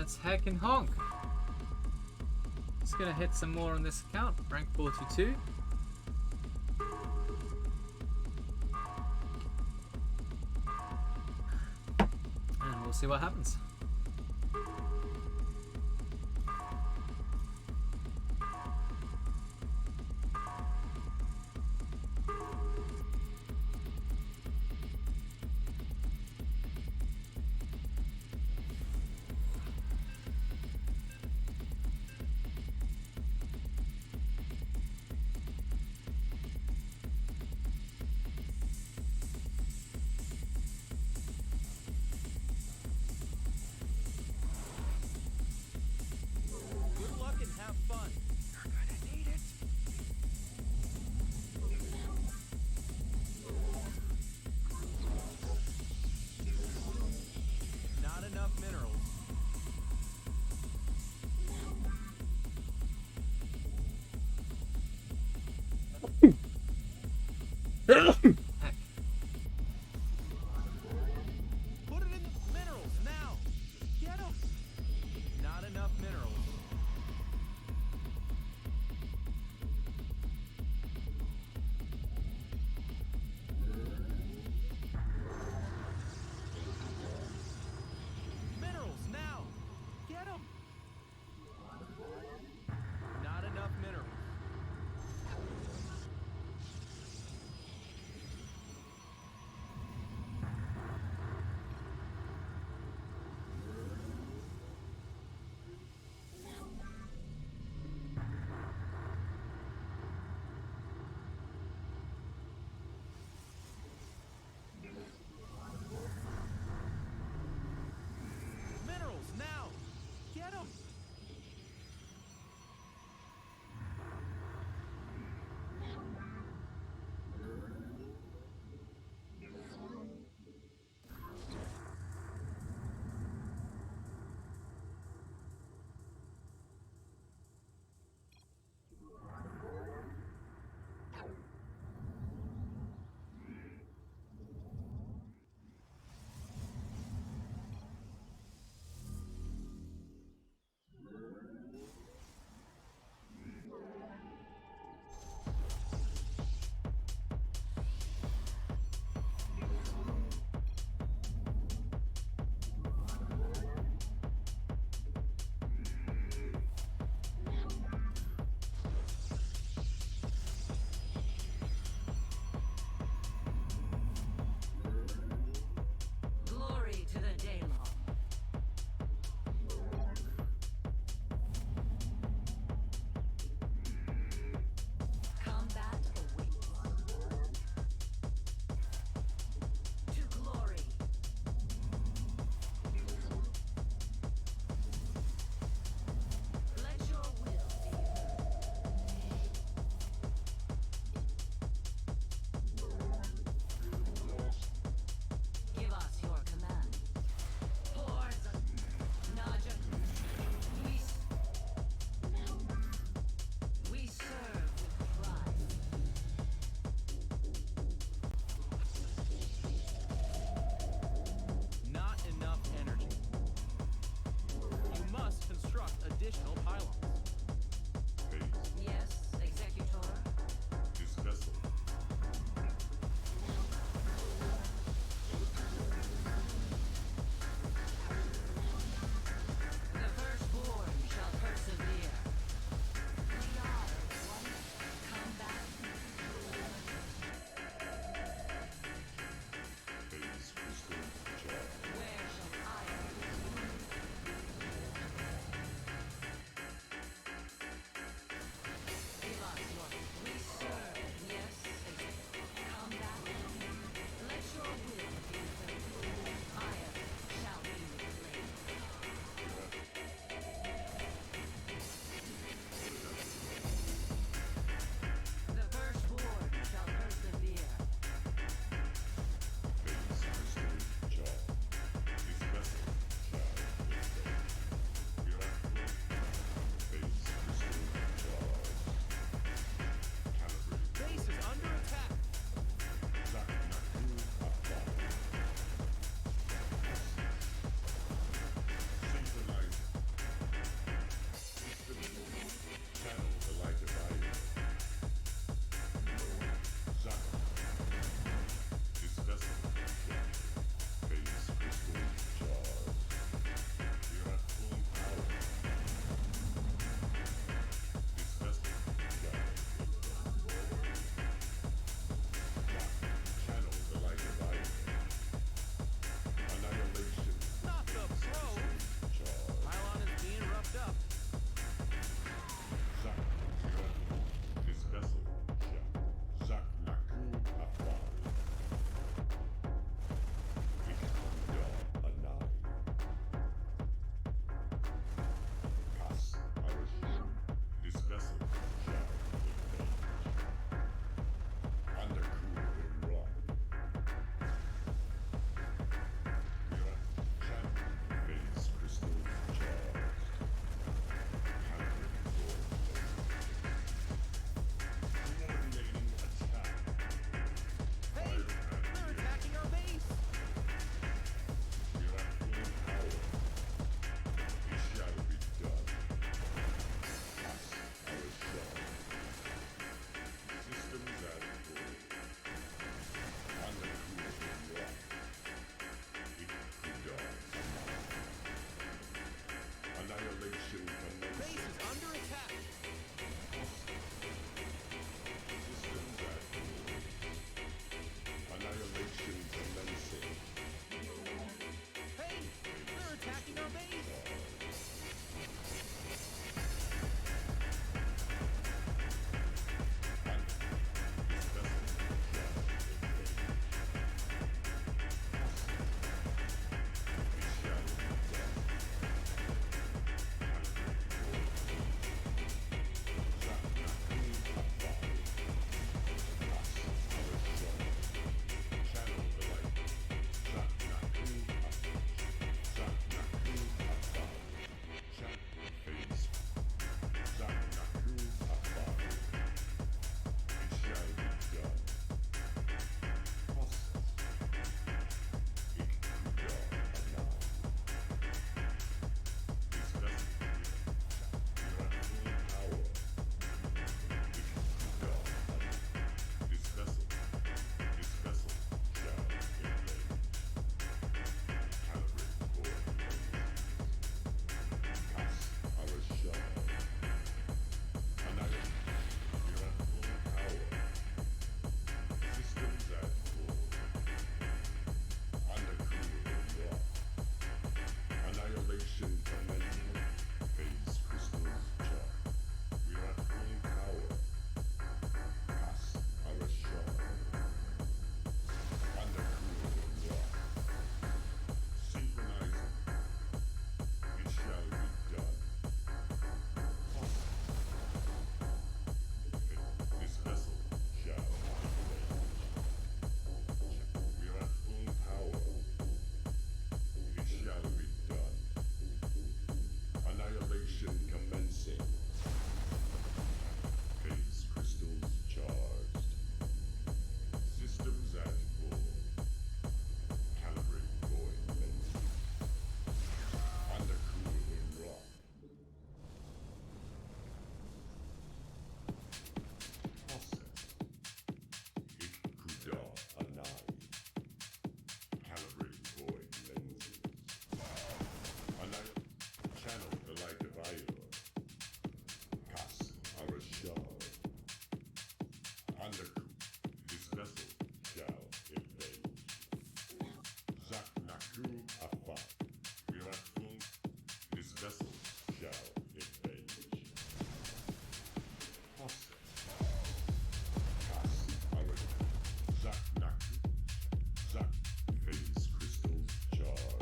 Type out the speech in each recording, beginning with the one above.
Let's heckin' honk. Just gonna hit some more on this account. Rank 42. And we'll see what happens.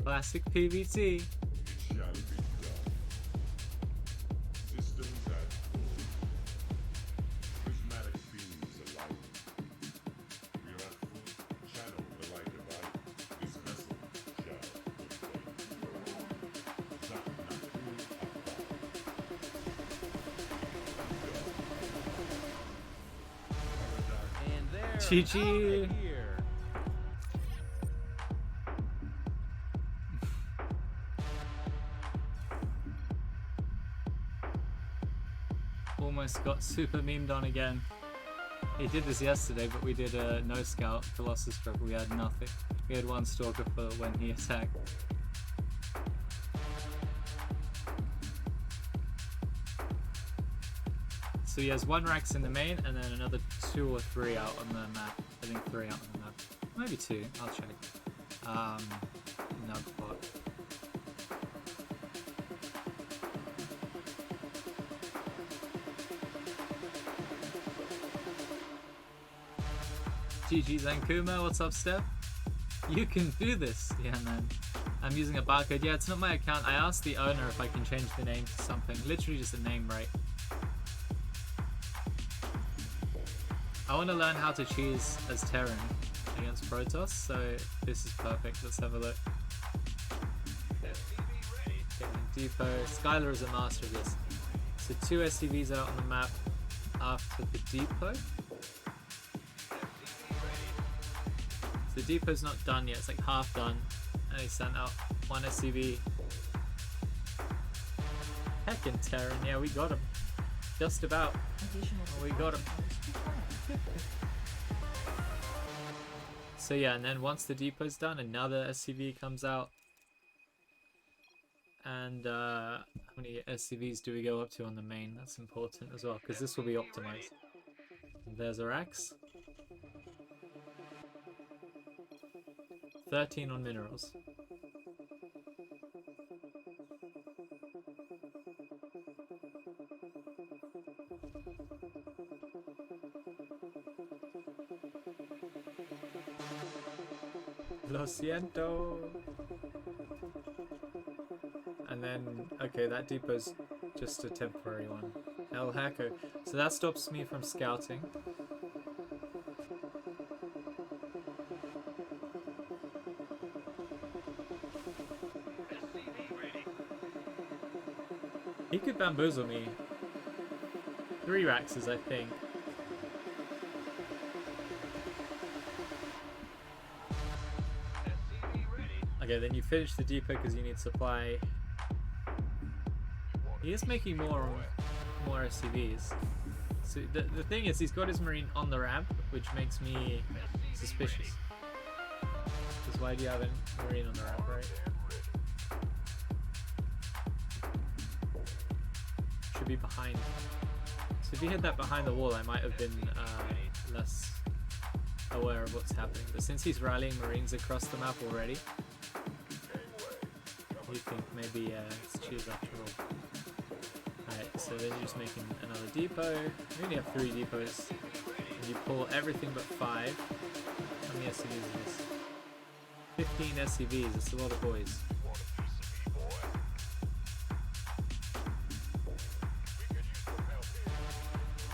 Classic PVT. Shall be done. Systems at full. Prismatic beams alight. We are at full. Channel the light of light. This vessel shall proclaim. And there, GG. out of here. Almost got super memed on again. He did this yesterday, but we did a no scout Colossus trip. We had nothing. We had one stalker for when he attacked. So he has 1 Rax in the main and then another 2 or 3 out on the map. I think 3 out on the map. Maybe 2, I'll check. Nugpot. GG Zankuma, what's up, Steph? You can do this! Yeah, man. I'm using a barcode. Yeah, it's not my account. I asked the owner if I can change the name to something. Literally just a name, right? I want to learn how to cheese as Terran against Protoss, so this is perfect. Let's have a look. Getting Depot. Skylar is a master of this. So 2 SCVs out on the map after the Depot. The depot's not done yet, it's like half done, and he sent out 1 SCV. Heckin' Terran, yeah, we got him. Just about. We got him. So yeah, and then once the depot's done, another SCV comes out. And how many SCVs do we go up to on the main? That's important as well, because this will be optimized. And there's our axe. 13 on minerals. Lo siento. And then, okay, that depot's just a temporary one. El Hacko. So that stops me from scouting. He could bamboozle me. 3 Raxes, I think. Okay, then you finish the depot because you need supply. He is making more SCVs. So the thing is, he's got his Marine on the ramp, which makes me suspicious. Because why do you have a Marine on the ramp, right? Should be behind. So if he had that behind the wall, I might have been less aware of what's happening. But since he's rallying Marines across the map already, you think maybe let's choose after all. Alright, so then you're just making another depot. We only have 3 depots. And you pull everything but 5. How many SCVs is this? 15 SCVs, that's a lot of boys.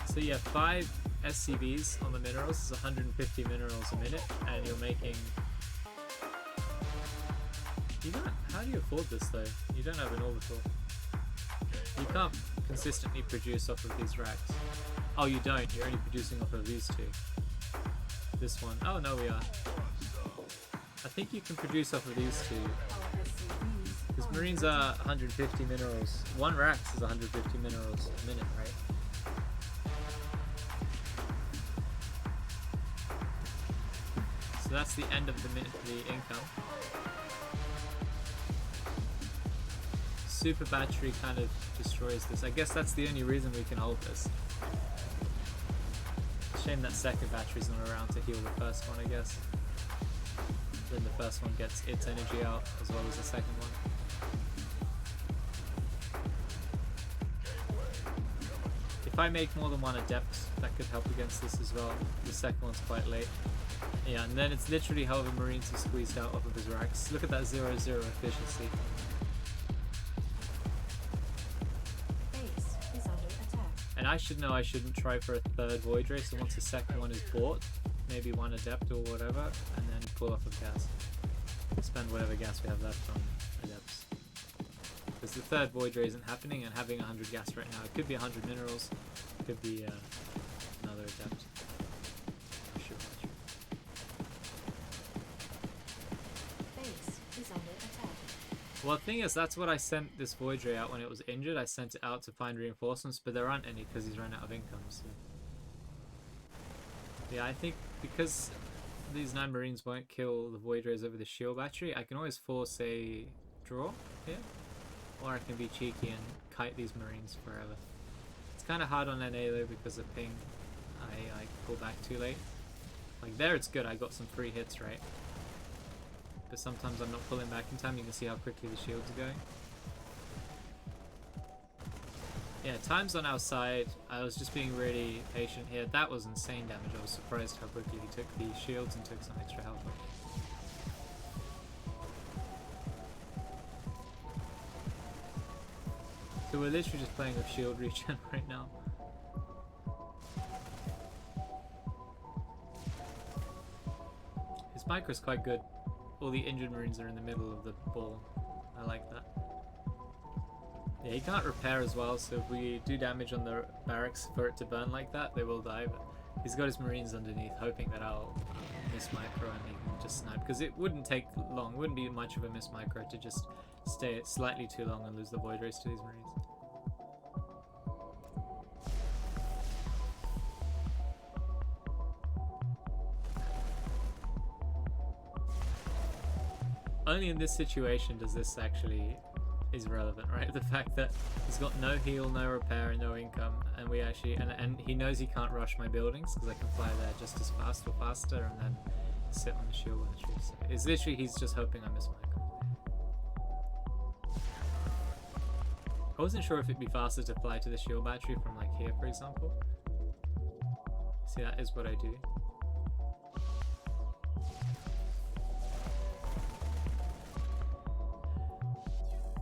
So yeah, 5 SCVs on the minerals is 150 minerals a minute, and you're making... How do you afford this though? You don't have an orbital. You can't consistently produce off of these racks. Oh, you don't. You're only producing off of these 2. This one. Oh, no, we are. I think you can produce off of these 2. Because Marines are 150 minerals. 1 Rax is 150 minerals a minute, right? So that's the end of the income. Super battery kind of destroys this. I guess that's the only reason we can hold this. Shame that second battery's not around to heal the first one, I guess. Then the first one gets its energy out as well as the second one. If I make more than 1 adept, that could help against this as well. The second one's quite late. Yeah, and then it's literally however Marines are squeezed out of his racks. Look at that 0-0 efficiency. Base is under attack. And I should know I shouldn't try for a third Void Ray, so once the second one is bought, maybe one Adept or whatever, and then pull off of gas. Spend whatever gas we have left on Adepts. Because the third Void Ray isn't happening, and having 100 gas right now, it could be 100 minerals, it could be another Adept. Not sure much. Base is under attack. Well, the thing is, that's what I sent this Void Ray out when it was injured. I sent it out to find reinforcements, but there aren't any because he's run out of income. So. Yeah, I think because these 9 Marines won't kill the Void Rays over the shield battery, I can always force a draw here. Or I can be cheeky and kite these Marines forever. It's kind of hard on NA though because of ping. I pull back too late. Like there it's good, I got some free hits, right? But sometimes I'm not pulling back in time. You can see how quickly the shields are going. Yeah, time's on our side. I was just being really patient here. That was insane damage. I was surprised how quickly he took the shields and took some extra health. So we're literally just playing with shield regen right now. His micro's quite good. All the injured Marines are in the middle of the ball. I like that. Yeah, he can't repair as well, so if we do damage on the barracks for it to burn like that, they will die, but he's got his Marines underneath, hoping that I'll miss micro and he can just snipe, because it wouldn't take long, wouldn't be much of a miss micro to just stay slightly too long and lose the Void Race to these Marines. Only in this situation does this actually is relevant, right? The fact that he's got no heal, no repair, and no income, and we actually and he knows he can't rush my buildings because I can fly there just as fast or faster, and then sit on the shield battery. So it's literally he's just hoping I miss micro. I wasn't sure if it'd be faster to fly to the shield battery from like here, for example. See, that is what I do.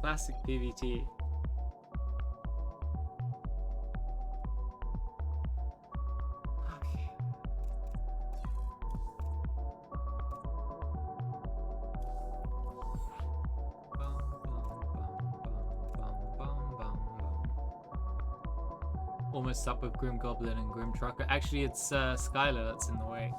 Classic PVT. Okay. Almost up with Grim Goblin and Grim Trucker. Actually, it's Skylar that's in the way.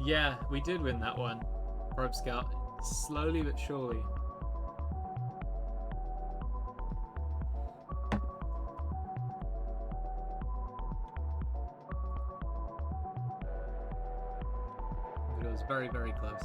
Yeah, we did win that one. Probe Scout. Slowly but surely. But it was very, very close.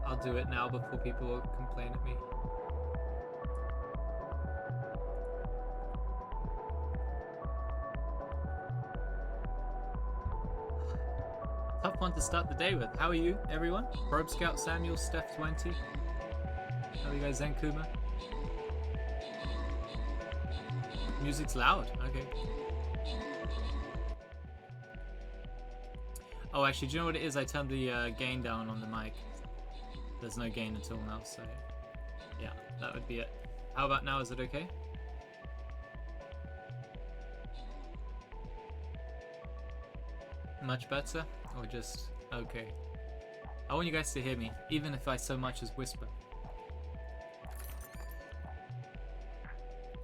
I'll do it now before people complain at me. Tough one to start the day with. How are you, everyone? Probe Scout Samuel, Steph 20. How are you guys, Zenkuma? Music's loud. Okay. Oh, actually, do you know what it is? I turned the gain down on the mic. There's no gain until now, so yeah, that would be it. How about now? Is it okay? Much better? Or just okay? I want you guys to hear me, even if I so much as whisper.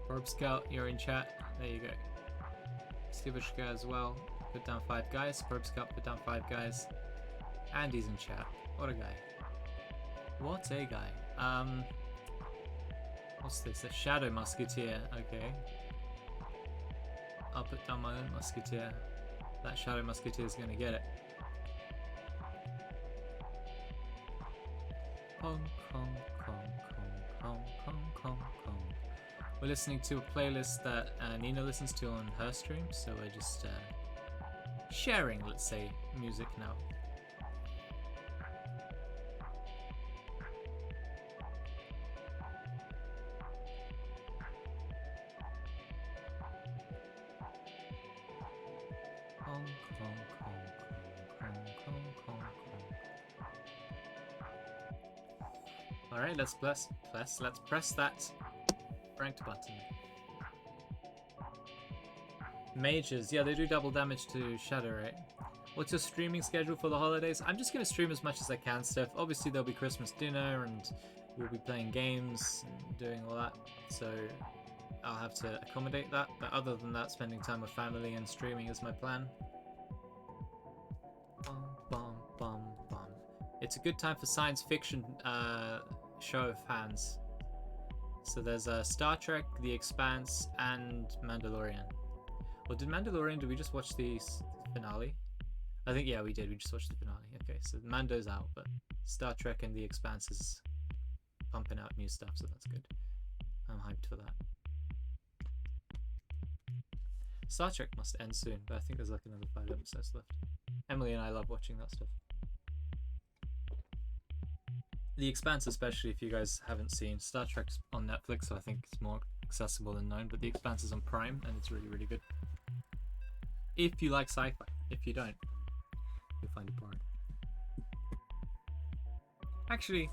Probe Scout, you're in chat. There you go. Stibushka as well. Put down 5 guys. Probe Scout put down 5 guys. And he's in chat. What a guy. What a guy. What's this? A Shadow Musketeer. Okay. I'll put down my own Musketeer. That Shadow Musketeer is going to get it. Kong, Kong, Kong, Kong, Kong, Kong, Kong. We're listening to a playlist that Nina listens to on her stream, so we're just sharing, let's say, music now. Kong, Kong, Kong, Kong, Kong, Kong, Kong. All right, let's press that ranked button. Mages, yeah, they do double damage to Shadow, right? What's your streaming schedule for the holidays? I'm just gonna stream as much as I can, Steph. Obviously, there'll be Christmas dinner, and we'll be playing games and doing all that, so I'll have to accommodate that. But other than that, spending time with family and streaming is my plan. Bum, bum, bum, bum. It's a good time for science fiction show fans. So there's Star Trek, The Expanse, and Mandalorian. Well, did we just watch the finale? I think, yeah, we did. We just watched the finale. Okay, so Mando's out, but Star Trek and The Expanse is pumping out new stuff, so that's good. I'm hyped for that. Star Trek must end soon, but I think there's like another 5 episodes left. Emily and I love watching that stuff. The Expanse, especially if you guys haven't seen. Star Trek's on Netflix, so I think it's more accessible than known, but The Expanse is on Prime, and it's really, really good. If you like sci-fi. If you don't, you'll find it boring. Actually,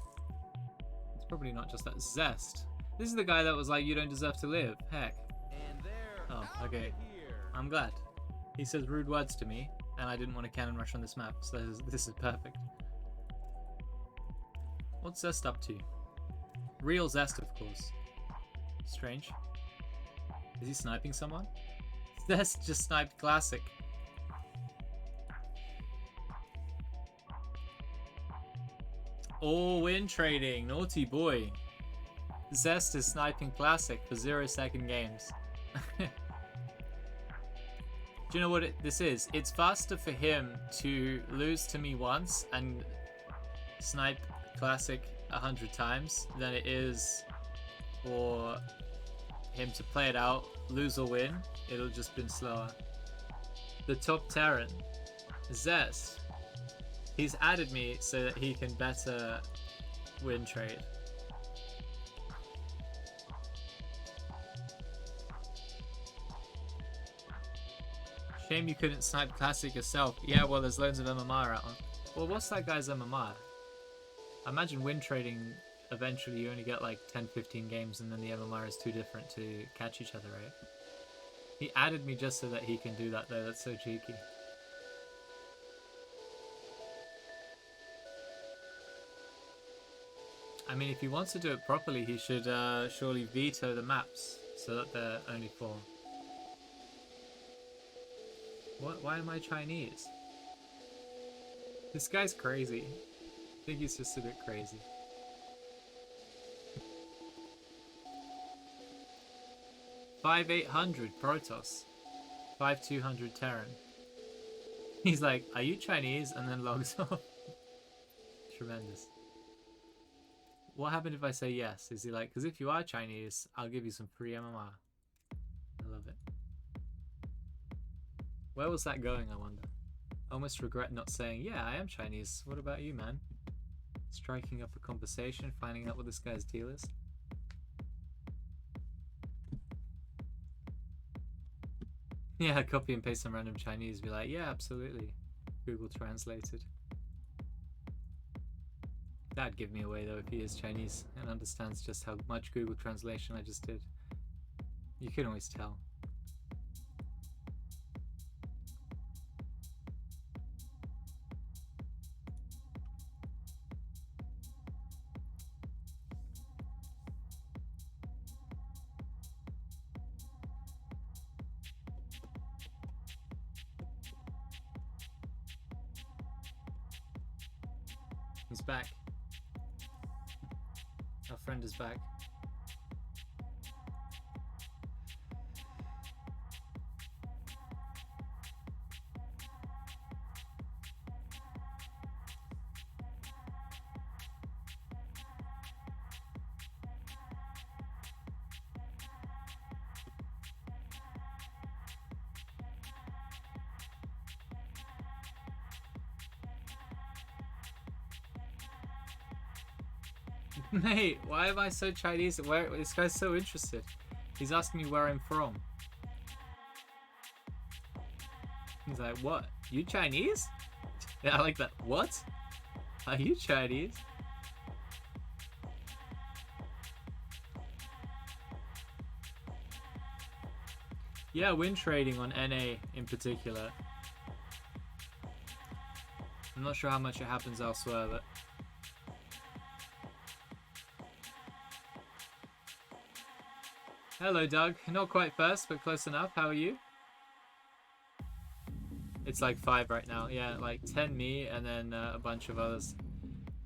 it's probably not just that. Zest. This is the guy that was like, you don't deserve to live. Heck. Oh, okay. I'm glad. He says rude words to me, and I didn't want to cannon rush on this map, so this is perfect. What's Zest up to? Real Zest, of course. Strange. Is he sniping someone? Zest just sniped Classic. All win trading. Naughty boy. Zest is sniping Classic for 0-second games. Do you know what this is? It's faster for him to lose to me once and snipe Classic 100 times than it is for him to play it out, lose or win. It'll just been slower. The top Terran, Zest. He's added me so that he can better win trade. Shame you couldn't snipe Classic yourself. Yeah, well, there's loads of MMR out on. Well, what's that guy's MMR? I imagine win trading, eventually you only get like 10-15 games and then the MMR is too different to catch each other, right? He added me just so that he can do that though, that's so cheeky. I mean, if he wants to do it properly, he should surely veto the maps so that they're only 4. What? Why am I Chinese? This guy's crazy. I think he's just a bit crazy. $5,800 Protoss. 5,200 Terran. He's like, are you Chinese? And then logs off. Tremendous. What happened if I say yes? Is he like, because if you are Chinese, I'll give you some free MMR. I love it. Where was that going, I wonder? I almost regret not saying, yeah, I am Chinese. What about you, man? Striking up a conversation, finding out what this guy's deal is. Yeah, copy and paste some random Chinese. Be like, yeah, absolutely. Google translated. That'd give me away though if he is Chinese and understands just how much Google translation I just did. You can always tell. He's back. Our friend is back. Mate, why am I so Chinese? Where this guy's so interested? He's asking me where I'm from. He's like, what? You Chinese? Yeah, I like that. What? Are you Chinese? Yeah, wind trading on NA in particular. I'm not sure how much it happens elsewhere, but... Hello, Doug. Not quite first, but close enough. How are you? It's like 5 right now. Yeah, like 10 me, and then a bunch of others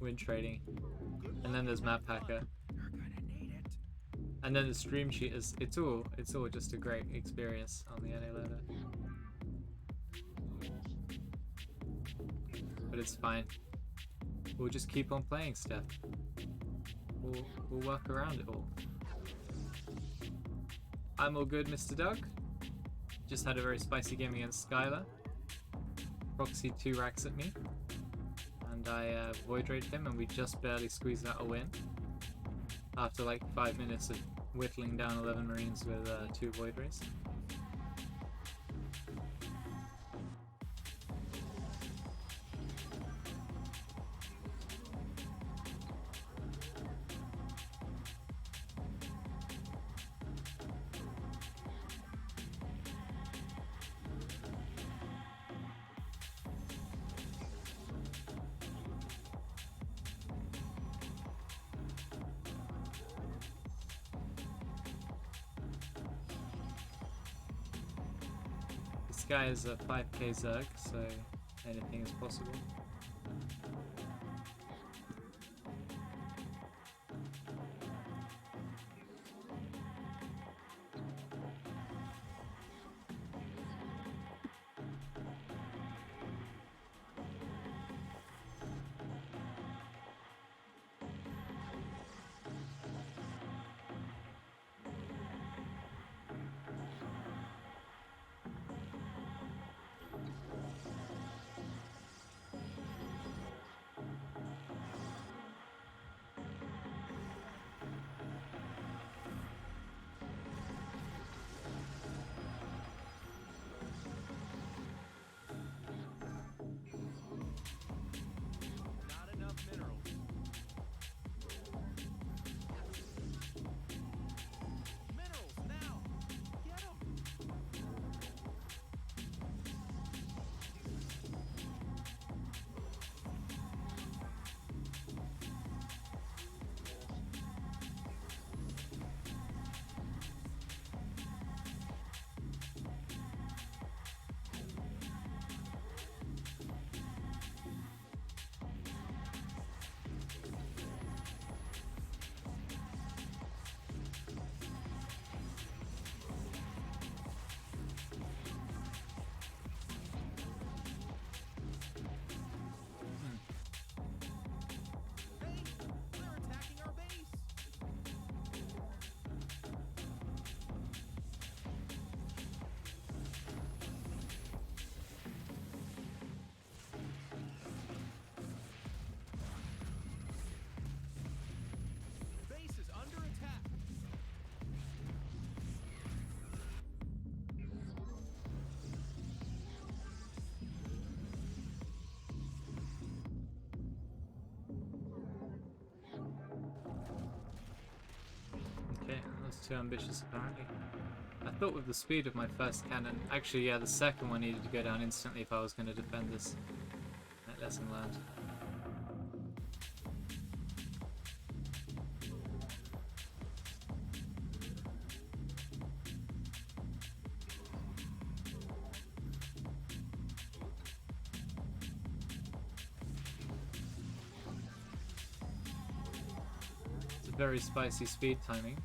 wind trading. And then there's Map Hacker. And then the stream sheet is it's all just a great experience on the NA ladder. But it's fine. We'll just keep on playing, Steph. We'll work around it all. I'm all good, Mr. Doug. Just had a very spicy game against Skylar. Proxy 2 racks at me. And I void raided him and we just barely squeezed out a win. After like 5 minutes of whittling down 11 Marines with 2 void rays. This guy is a 5k Zerg, so anything is possible. Not enough minerals. Minerals now. Get 'em. Hey, they're attacking our base. Base is under attack. Okay, that's too ambitious apparently. I thought with the speed of my first cannon, actually yeah, the second one needed to go down instantly if I was going to defend this. Lesson learned. It's a very spicy speed timing.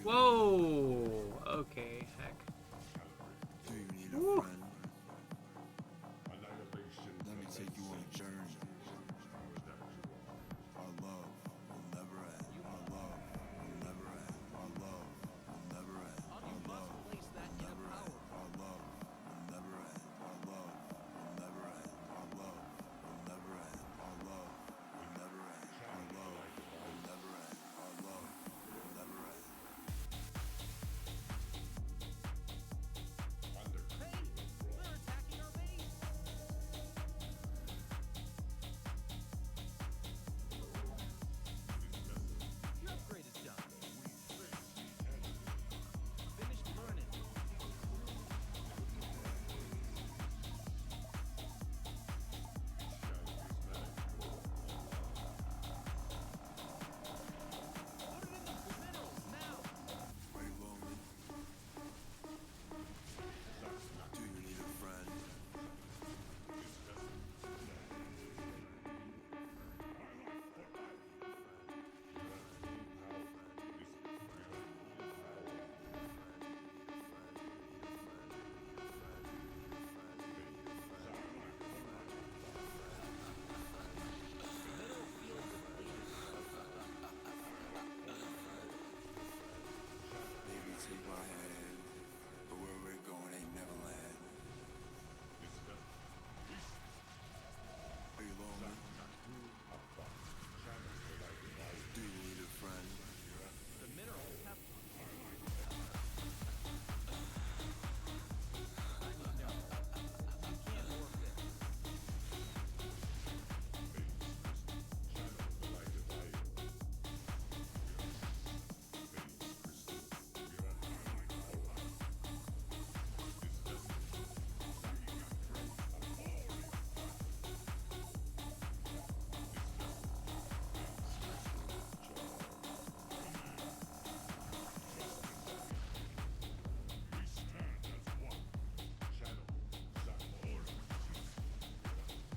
Whoa! Okay, heck. Do you need Woo. a friend? Annihilation. Let me take you on a journey. That you are. Our love will never end. Our love will never end. Our love will never end. You Our love must place that will inner never power. end. Our love will never end. Our love will never end. Our love will never end. Our love will never end. Our love will never end. Our love will never end. Hey, they're attacking our base. Your upgrade is done. Finished learning. Put it in the minerals now. Are you lonely? Do you need a friend? Mineral field depleted. Baby, take my hand, but where we're going ain't never land. Are you lonely? Do you need a friend? The minerals have. I need to know. You can't work this.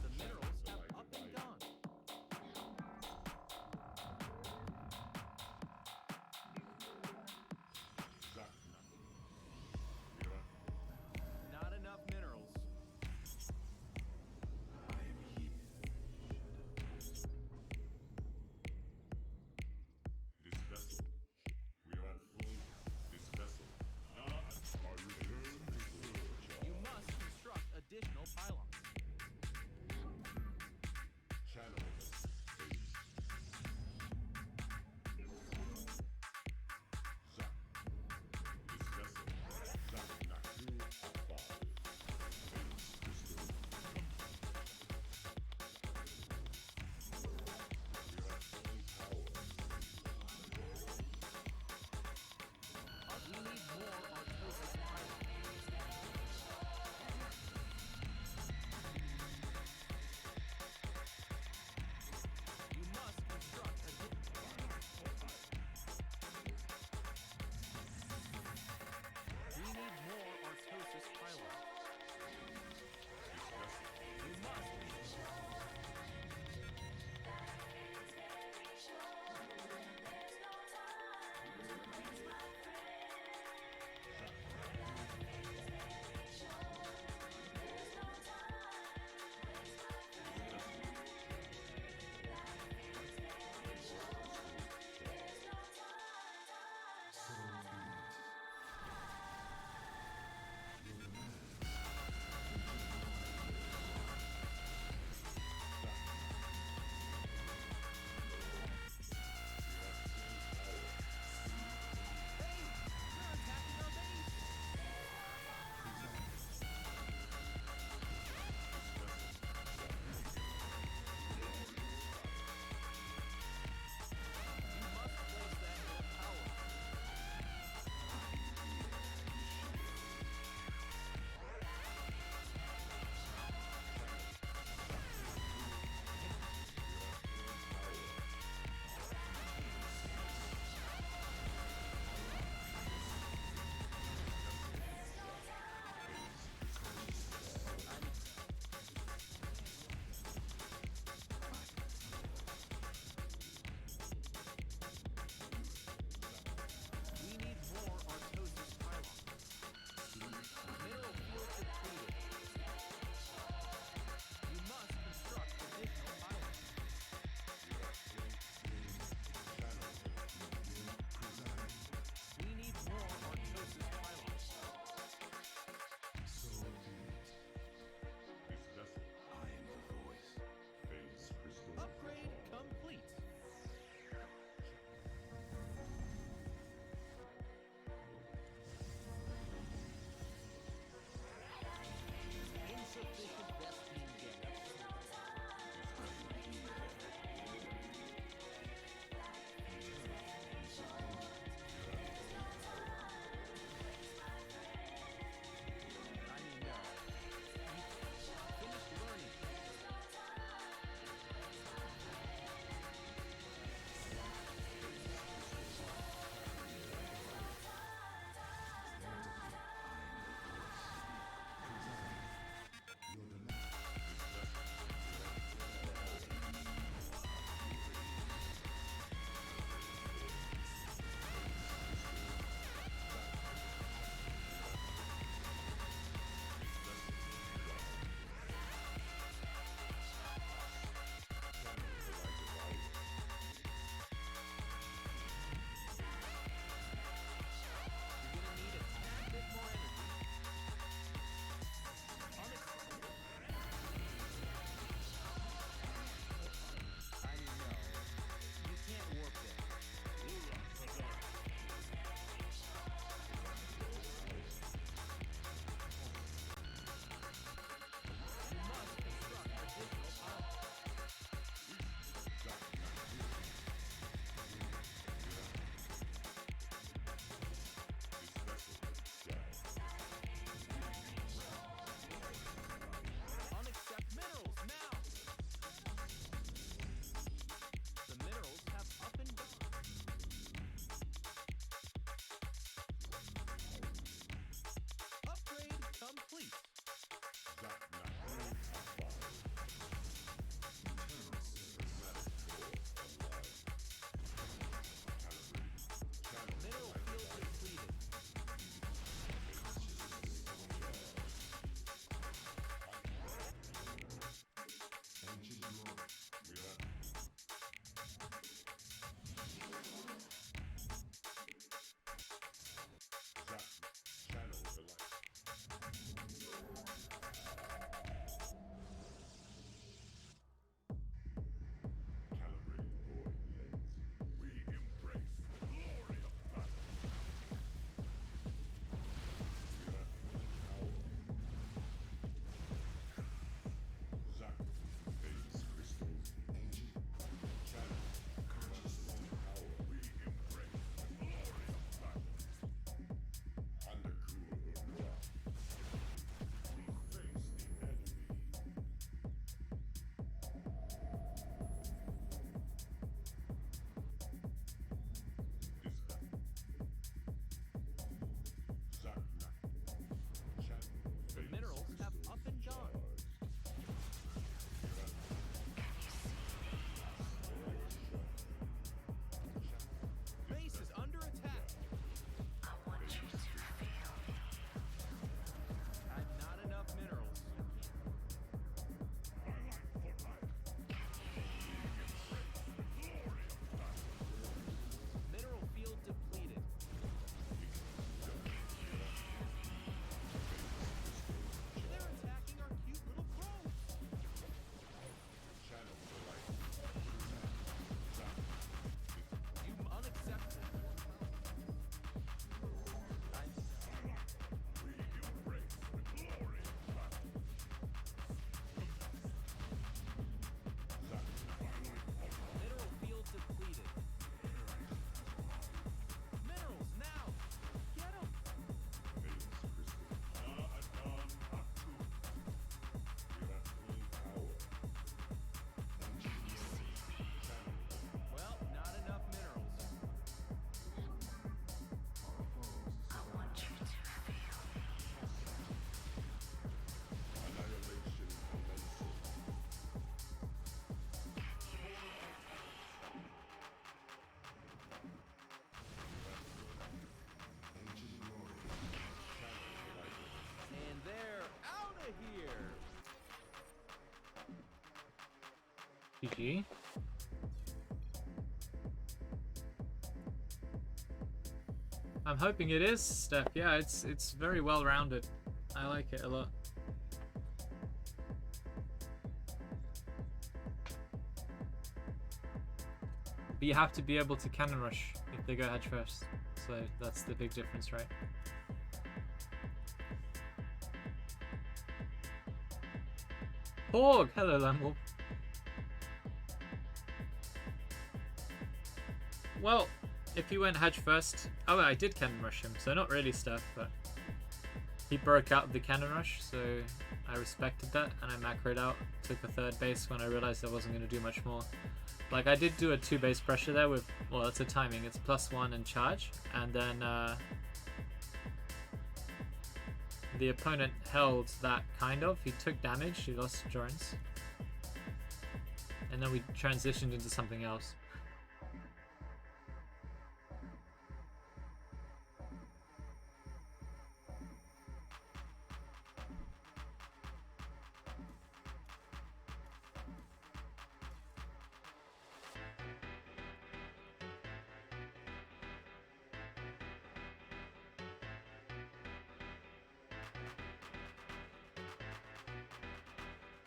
The minerals have up and gone. Not enough minerals. This vessel. We are at full. This vessel. Are you You must construct additional pylons. channels? This vessel. We need more autosis pylons. GG. I'm hoping it is, Steph. Yeah, it's very well rounded. I like it a lot. But you have to be able to cannon rush if they go hedge first. So that's the big difference, right? Porg! Hello, Lamwolf. Well, if he went hedge first... Oh, I did cannon rush him, so not really Steph, but... He broke out of the cannon rush, so I respected that, and I macroed out. Took a third base when I realized I wasn't going to do much more. Like, I did do a 2 base pressure there with... Well, it's a timing. It's +1 and charge, and then... the opponent held that kind of. He took damage, he lost drones. And then we transitioned into something else.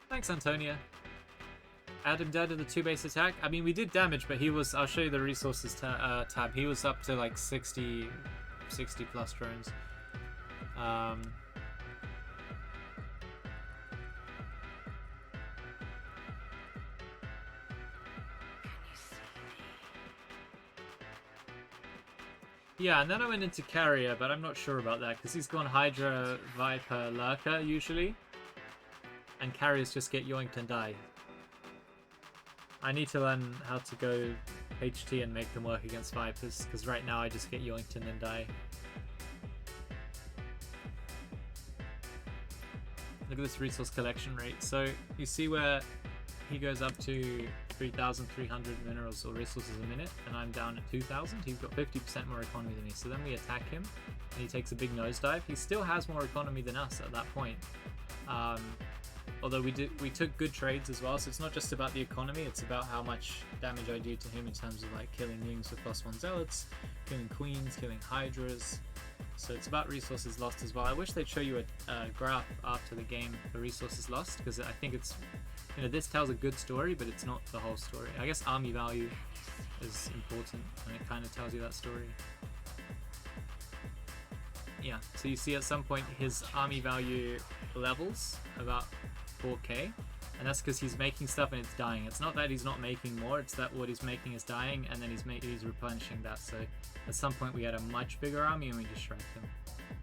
Thanks, Antonia. Add him dead in the 2 base attack. I mean, we did damage, but he was... I'll show you the resources tab. He was up to like 60 plus drones. Yeah, and then I went into Carrier, but I'm not sure about that because he's gone Hydra, Viper, Lurker usually. And carriers just get yoinked and die. I need to learn how to go HT and make them work against Vipers, because right now I just get yoinked and then die. Look at this resource collection rate. So you see where he goes up to 3,300 minerals or resources a minute, and I'm down at 2,000. He's got 50% more economy than me. So then we attack him, and he takes a big nosedive. He still has more economy than us at that point. Although we took good trades as well, so it's not just about the economy, it's about how much damage I do to him in terms of like killing Yings with +1 zealots, killing queens, killing hydras. So it's about resources lost as well. I wish they'd show you a graph after the game for resources lost, because I think it's, you know, this tells a good story, but it's not the whole story. I guess army value is important, and it kind of tells you that story. Yeah, so you see at some point his army value levels about 4k, and that's because he's making stuff and it's dying. It's not that he's not making more, it's that what he's making is dying, and then he's replenishing that. So at some point we had a much bigger army and we just shredded him.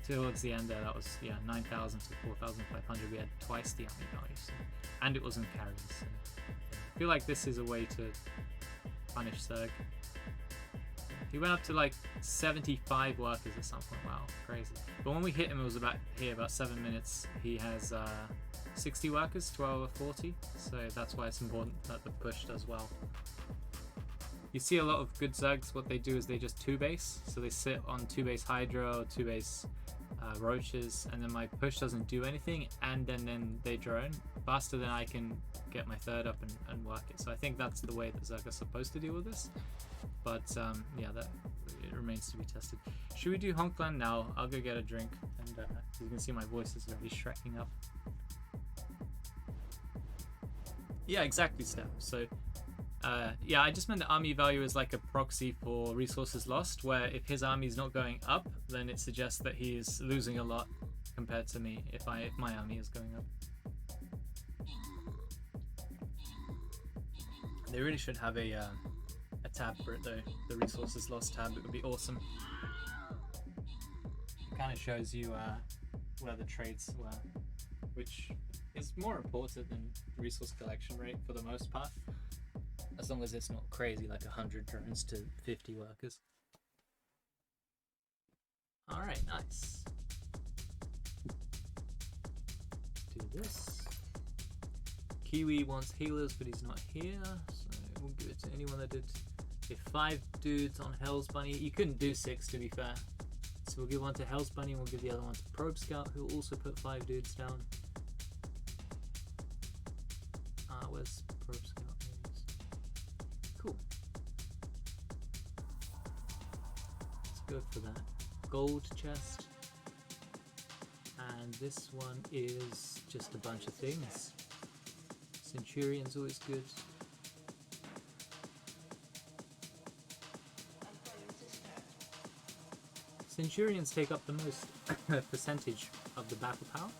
Towards the end there, that was 9,000 to 4,500. We had twice the army value, so, and it wasn't carries. So, yeah. I feel like this is a way to punish Zerg. He went up to like 75 workers at some point. Wow, crazy. But when we hit him, it was about 7 minutes. He has 60 workers, 12 or 40. So that's why it's important that the push does well. You see a lot of good Zergs, what they do is they just 2 base. So they sit on 2 base Hydra or 2 base Roaches, and then my push doesn't do anything, and then they drone faster than I can get my third up and work it. So I think that's the way that Zerg are supposed to deal with this. But yeah, that it remains to be tested. Should we do Honkland now? I'll go get a drink, and you can see my voice is already shrekking up. Yeah, exactly, Steph. So yeah, I just meant the army value is like a proxy for resources lost, where if his army is not going up, then it suggests that he is losing a lot compared to me if my army is going up. They really should have a tab for it though, the resources lost tab. It would be awesome. It kind of shows you where the trades were, which is more important than resource collection rate for the most part, as long as it's not crazy like 100 drones to 50 workers. Alright, nice. Do this. Kiwi wants healers, but he's not here, so we'll give it to anyone that did. If 5 dudes on Hell's Bunny, you couldn't do 6 to be fair. So we'll give one to Hell's Bunny and we'll give the other one to Probe Scout, who will also put 5 dudes down. Where's Probe Scout? go for that. Gold chest. And this one is just a bunch of things. Centurion's always good. Centurions take up the most percentage of the battle power,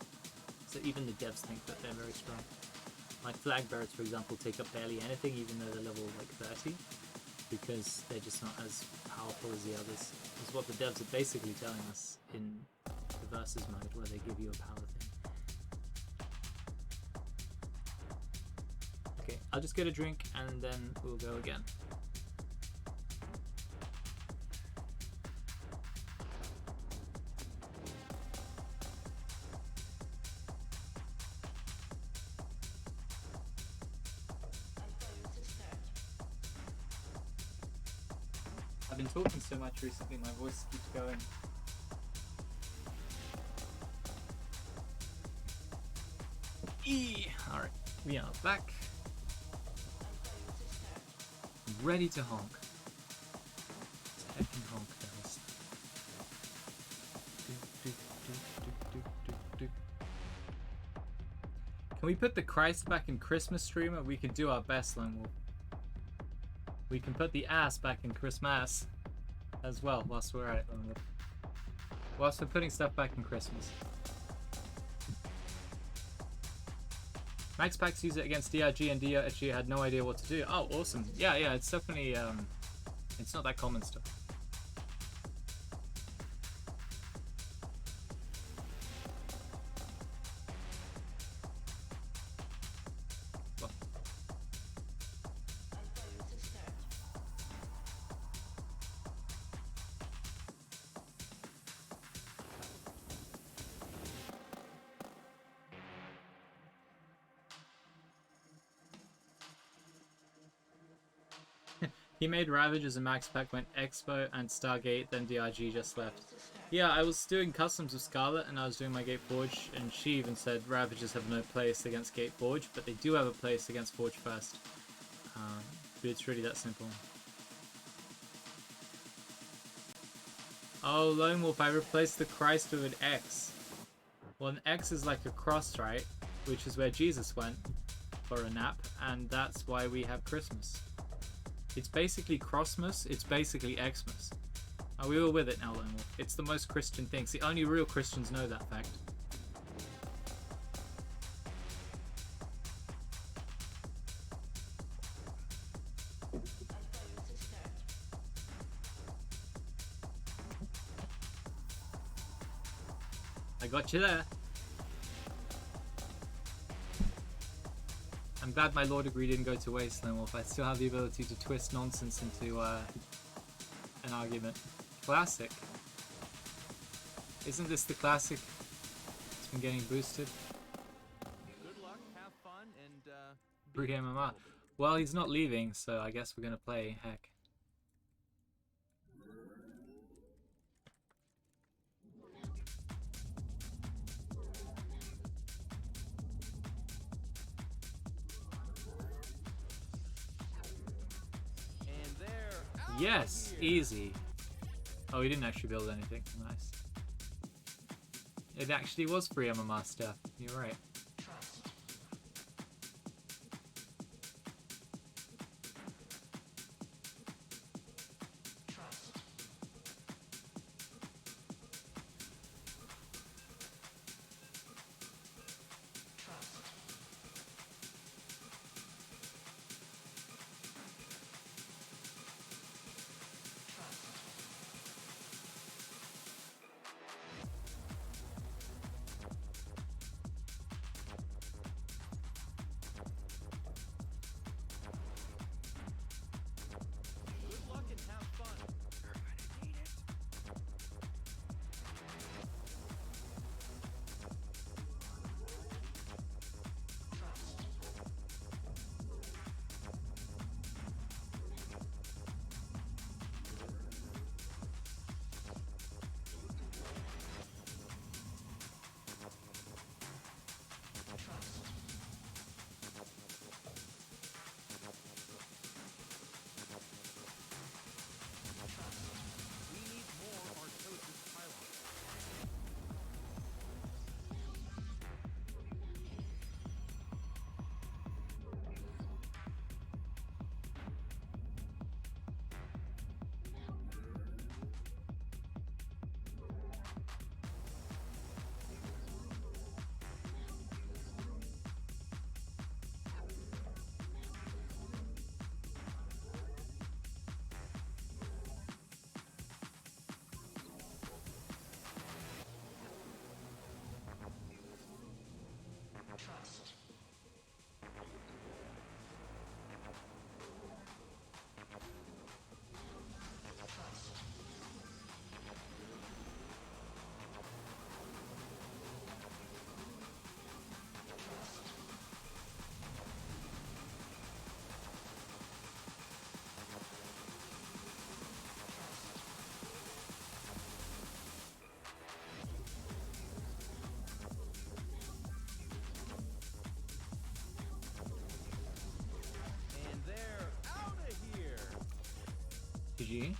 so even the devs think that they're very strong. Like flag bearers, for example, take up barely anything, even though they're level like 30, because they're just not as powerful as the others. Is what the devs are basically telling us in the versus mode, where they give you a power thing. Okay, I'll just get a drink and then we'll go again. I've been talking so much recently, my voice keeps going. Alright, we are back. Ready to honk. Let's heckin' honk, guys. Can we put the Christ back in Christmas streamer? We could do our best, Lone Wolf. We can put the ass back in Christmas as well, whilst we're at it. Whilst we're putting stuff back in Christmas. Max Packs use it against DRG and DRG had no idea what to do. Oh, awesome. Yeah, it's definitely, it's not that common stuff. He made Ravage as a max pack when Expo and Stargate, then DRG just left. Yeah, I was doing customs with Scarlet and I was doing my Gate Forge, and she even said Ravages have no place against Gate Forge, but they do have a place against Forge First. But it's really that simple. Oh, Lone Wolf, I replaced the Christ with an X. Well, an X is like a cross, right? Which is where Jesus went for a nap, and that's why we have Christmas. It's basically Crossmas, it's basically Xmas. Are we all with it now, Lone Wolf? It's the most Christian thing. See, only real Christians know that fact. I got you there. I'm glad my law degree didn't go to waste, Lone Wolf. I still have the ability to twist nonsense into an argument. Classic. Isn't this the classic? It's been getting boosted. Good luck, have fun, and Brute MMR. Well, he's not leaving, so I guess we're gonna play. Heck. and there. Yes, easy. Oh, he didn't actually build anything. Nice. It actually was free MMR stuff. You're right. RPG.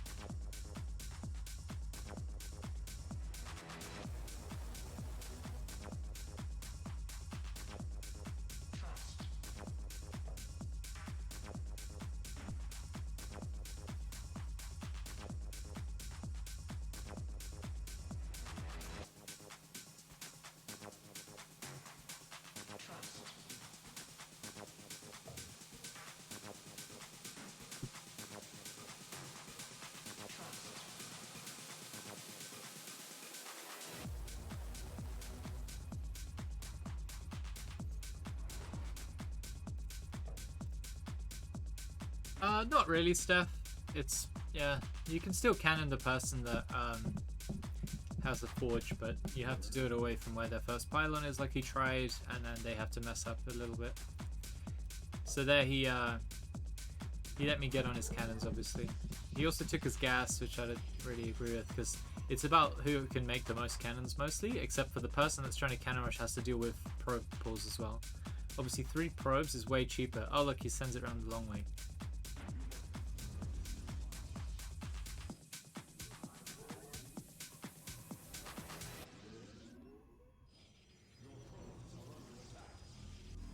Not really, Steph. It's, yeah, you can still cannon the person that has a forge, but you have to do it away from where their first pylon is, like he tried, and then they have to mess up a little bit. So there he let me get on his cannons, obviously. He also took his gas, which I don't really agree with, because it's about who can make the most cannons mostly, except for the person that's trying to cannon rush has to deal with probe pulls as well. Obviously 3 probes is way cheaper. Oh look, he sends it around the long way.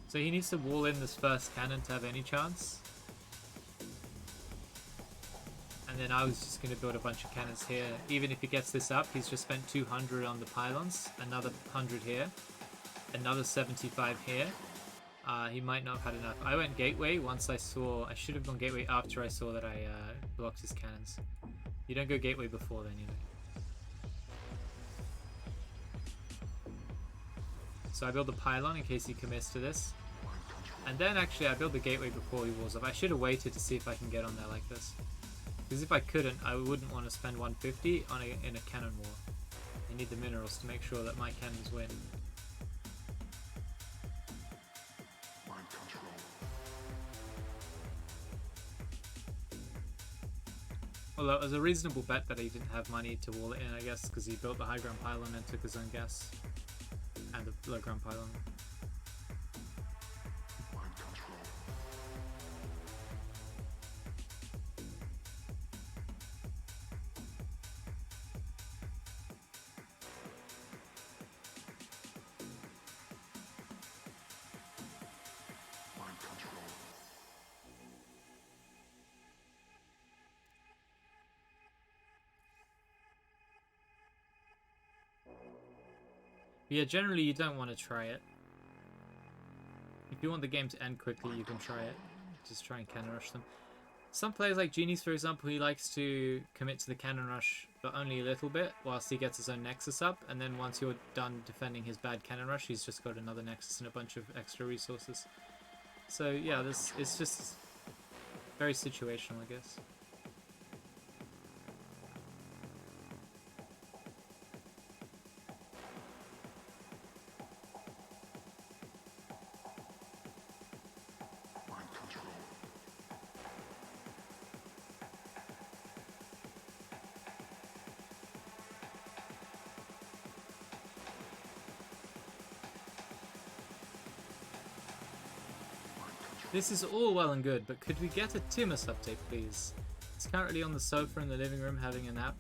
So he needs to wall in this first cannon to have any chance. And then I was just going to build a bunch of cannons here. Even if he gets this up, he's just spent 200 on the pylons, another 100 here, another 75 here. He might not have had enough. I went gateway once I saw... I should have gone gateway after I saw that I blocked his cannons. You don't go gateway before then, you know. So I build the pylon in case he commits to this. And then actually I build the gateway before he walls up. I should have waited to see if I can get on there like this. Because if I couldn't, I wouldn't want to spend 150 on in a cannon war. I need the minerals to make sure that my cannons win. Mind control. Although it was a reasonable bet that he didn't have money to wall it in, I guess, because he built the high ground pylon and took his own gas. And the low ground pylon. Mind control. Mind control. Yeah, generally you don't want to try it. If you want the game to end quickly, you can try it. Just try and cannon rush them. Some players like Genies, for example, he likes to commit to the cannon rush, but only a little bit, whilst he gets his own Nexus up, and then once you're done defending his bad cannon rush, he's just got another Nexus and a bunch of extra resources. So yeah, this it's just very situational, I guess. Mind control. This is all well and good, but could we get a Timus update, please? He's currently on the sofa in the living room having a nap.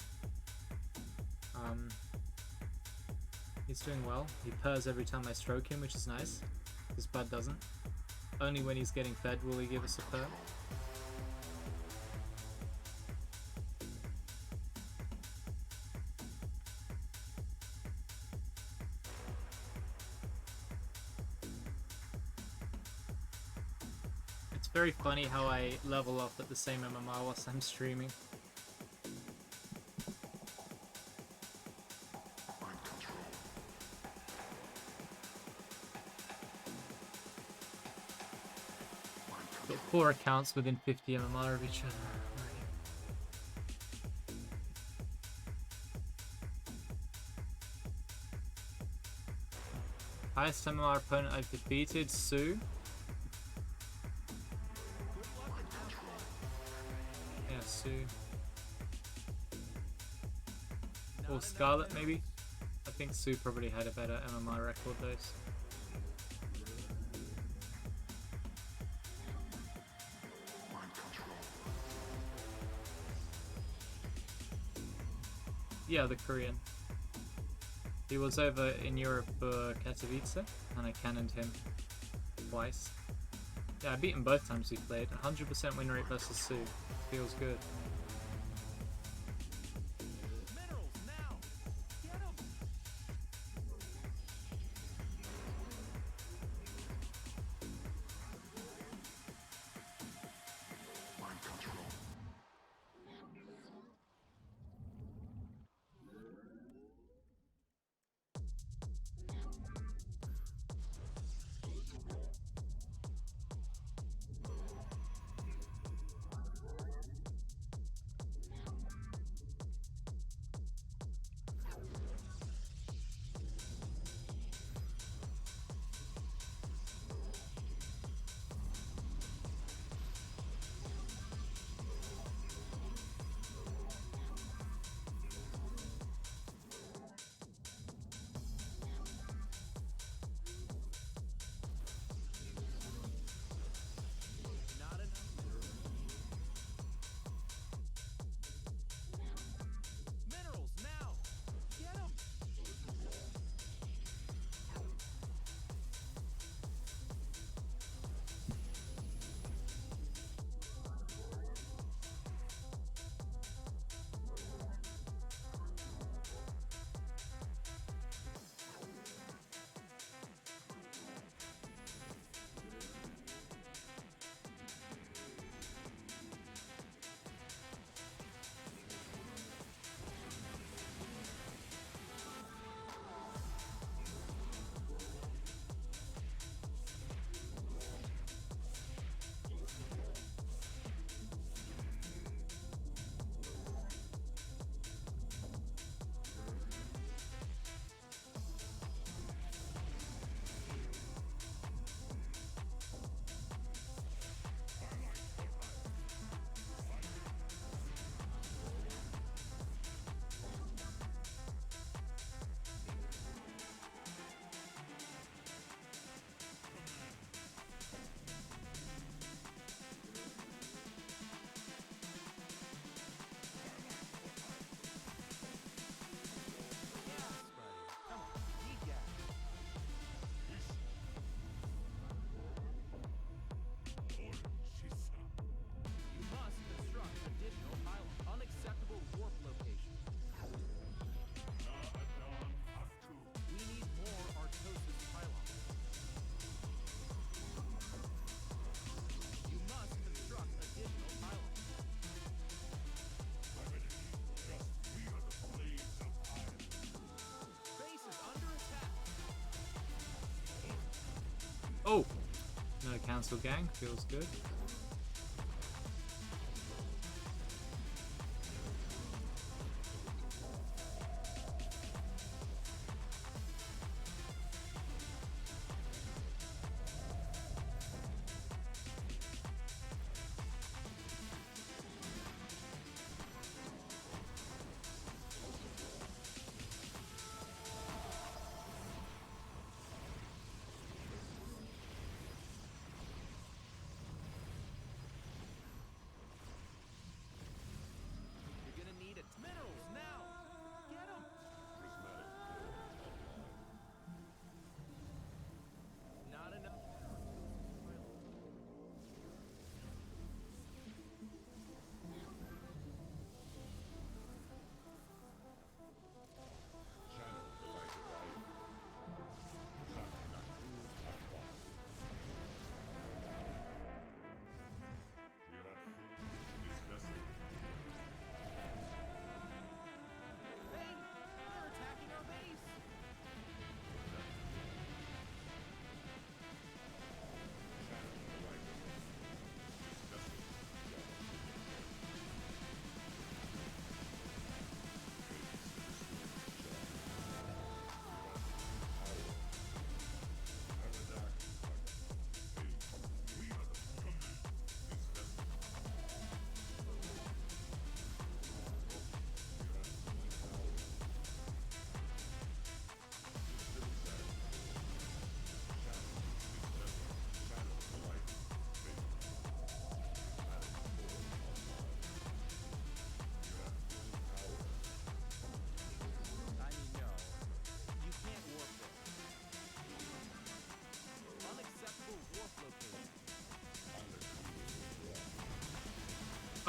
He's doing well. He purrs every time I stroke him, which is nice. His bud doesn't. Only when he's getting fed will he give us a purr. It's very funny how I level up at the same MMR whilst I'm streaming. Mind control. Mind control. Got 4 accounts within 50 MMR of each other. Highest MMR opponent I've defeated, Sue. Yeah, Sue. Or Scarlet, maybe? I think Sue probably had a better MMR record, though. Mind control. Yeah, the Korean. He was over in Europe, Katowice, and I cannoned him twice. Yeah, I beat him both times we played. 100% win rate versus Sue. Feels good. Minerals now. Get 'em. Mind control. Not enough minerals. Minerals now. Get 'em. Yes, buddy. Come on. Need gas. You must construct additional pylons. Unacceptable warp location. We need more Artosis pylons. You must construct additional pylons. Base is under attack. Oh! No cancel gang. Feels good.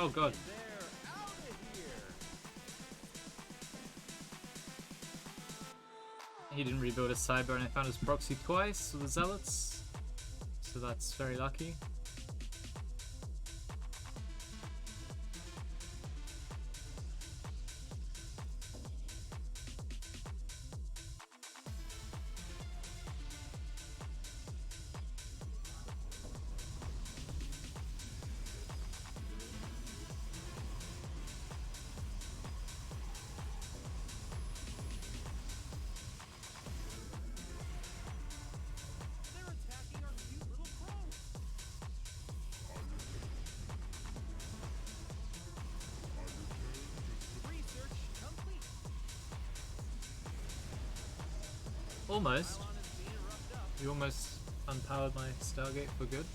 Oh god. They're out of here. He didn't rebuild his cyber and I found his proxy twice with the zealots. So that's very lucky. They're attacking our cute little crows. Research complete. Almost. Pylon is being roughed up. You almost unpowered my Stargate for good.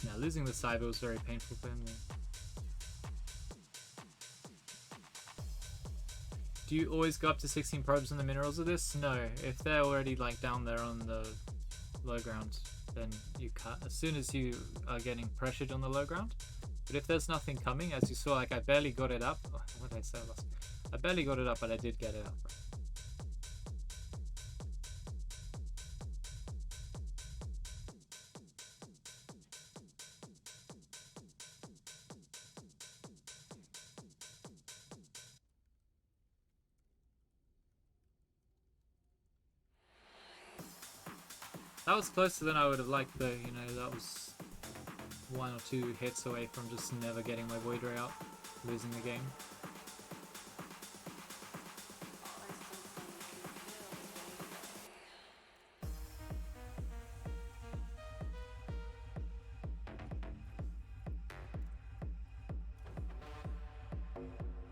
Now losing the cyber was very painful for him though. Do you always go up to 16 probes on the minerals of this? No. If they're already like down there on the low ground, then you cut as soon as you are getting pressured on the low ground. But if there's nothing coming, as you saw, like I barely got it up. Oh, what did I say? I barely got it up, but I did get it up. That was closer than I would have liked though, you know, that was 1 or 2 hits away from just never getting my Void Ray out, losing the game.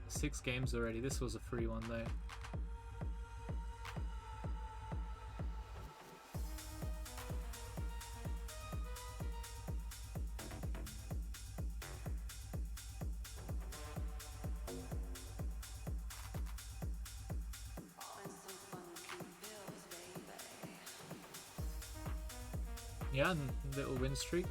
Six games already, this was a free one though. Yeah, little win streak.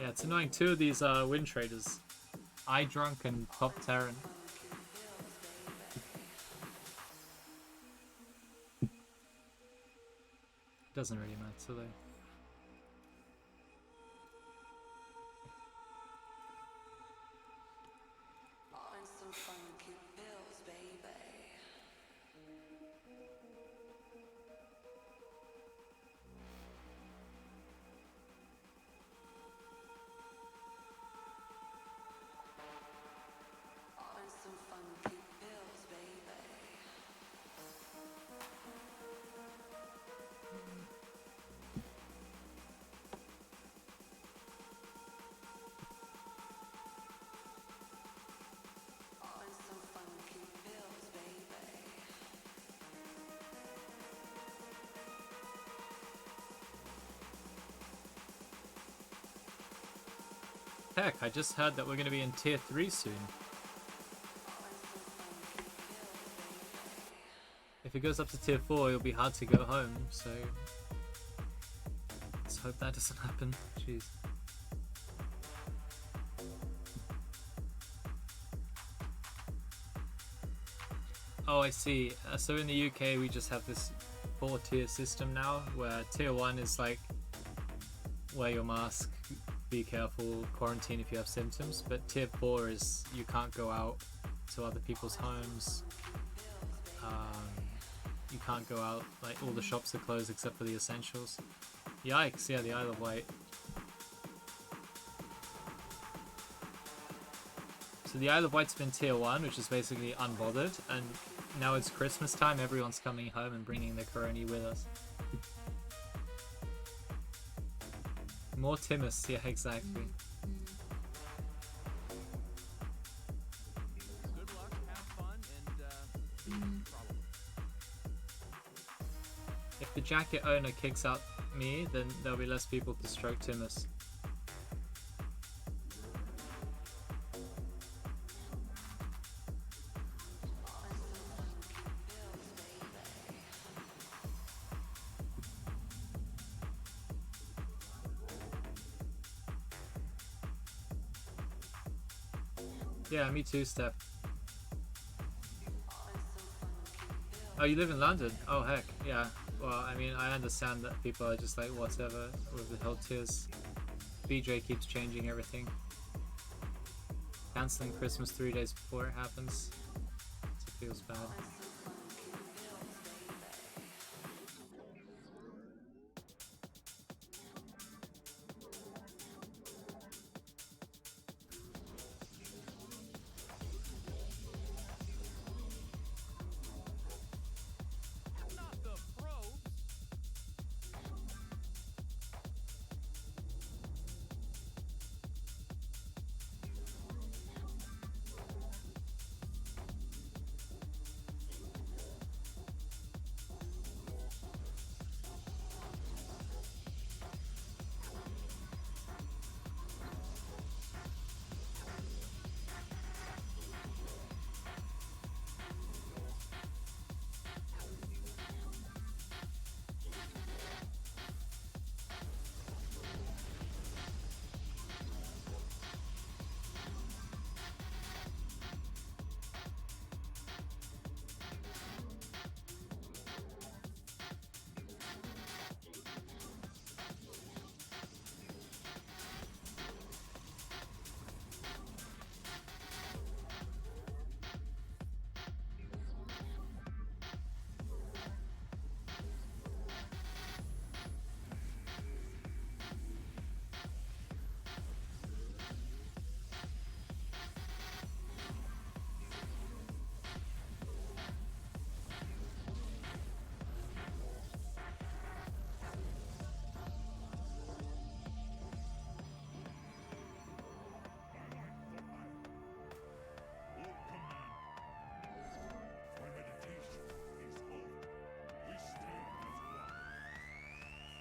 Yeah, it's annoying. 2 of these win traders, iDrunk and Pop Terran. Doesn't really matter though. Heck, I just heard that we're going to be in tier 3 soon. If it goes up to tier 4, it'll be hard to go home, so let's hope that doesn't happen. Jeez. Oh, I see. So in the UK, we just have this 4-tier system now, where tier 1 is like, wear your mask, be careful, quarantine if you have symptoms, but tier 4 is you can't go out to other people's homes, you can't go out, like all the shops are closed except for the essentials. Yikes, yeah, the Isle of Wight. So the Isle of Wight's been tier 1, which is basically unbothered, and now it's Christmas time, everyone's coming home and bringing the Coroni with us. More Timus, yeah, exactly. Good luck, have fun, and problem. jacket owner kicks out me, then there'll be less people to stroke Timus. Yeah, me too, Steph. Oh, you live in London? Oh, heck, yeah. Well, I mean, I understand that people are just like, whatever, with the whole tears. BJ keeps changing everything. Cancelling Christmas 3 days before it happens. It feels bad. Not the probes.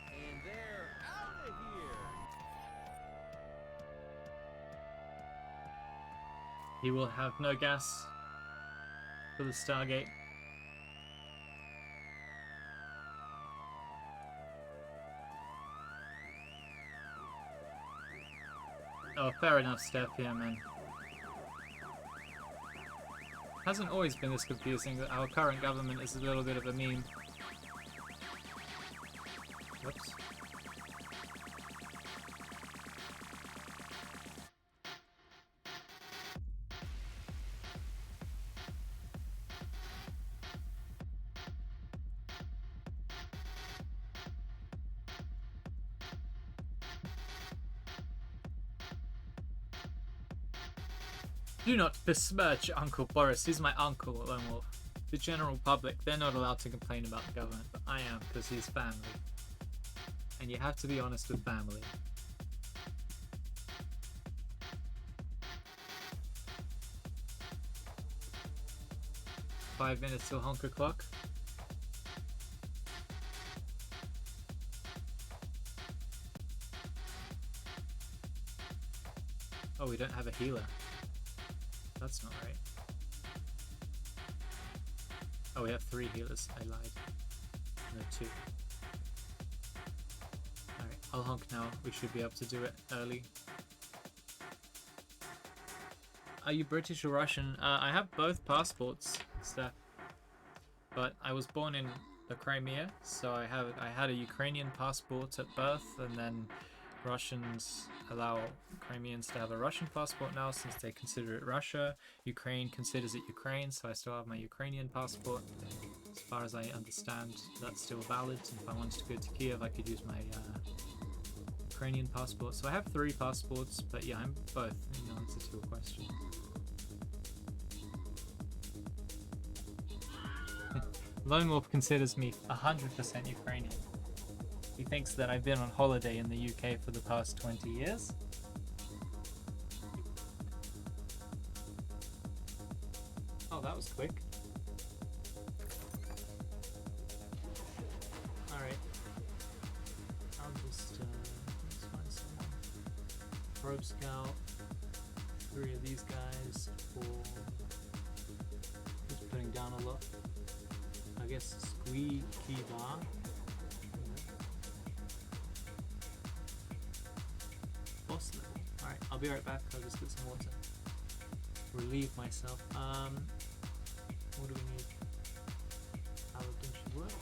And they're out of here. He will have no gas for the Stargate. Oh, fair enough, Steph. Yeah, man. Hasn't always been this confusing. That our current government is a little bit of a meme. Whoops. Do not besmirch Uncle Boris. He's my uncle, Lone Wolf. The general public, they're not allowed to complain about the government, but I am, because he's family. And you have to be honest with family. "5 minutes till honk o'clock." Oh, we don't have a healer. That's not right. Oh, we have 3 healers. I lied. No, 2. Alright, I'll honk now. We should be able to do it early. Are you British or Russian? I have both passports, Steph. But I was born in the Crimea, so I had a Ukrainian passport at birth, and then Russians allow Crimeans to have a Russian passport now since they consider it Russia. Ukraine considers it Ukraine, so I still have my Ukrainian passport. As far as I understand, that's still valid. And if I wanted to go to Kiev, I could use my Ukrainian passport. So I have 3 passports, but yeah, I'm both in answer to your question. Lone Wolf considers me 100% Ukrainian. He thinks that I've been on holiday in the UK for the past 20 years. Oh, that was quick. Alright. Probe Scout. 3 of these guys for just putting down a lot. I guess Squeaky Bar. Boss level. Alright, I'll be right back. I'll just get some water. Relieve myself. What do we need? Paladin should work.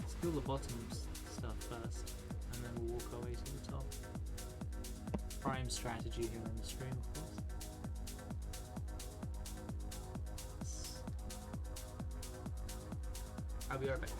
Skill the bottom stuff first, and then we'll walk our way to the top. Prime strategy here on the stream, of course. I'll be right back.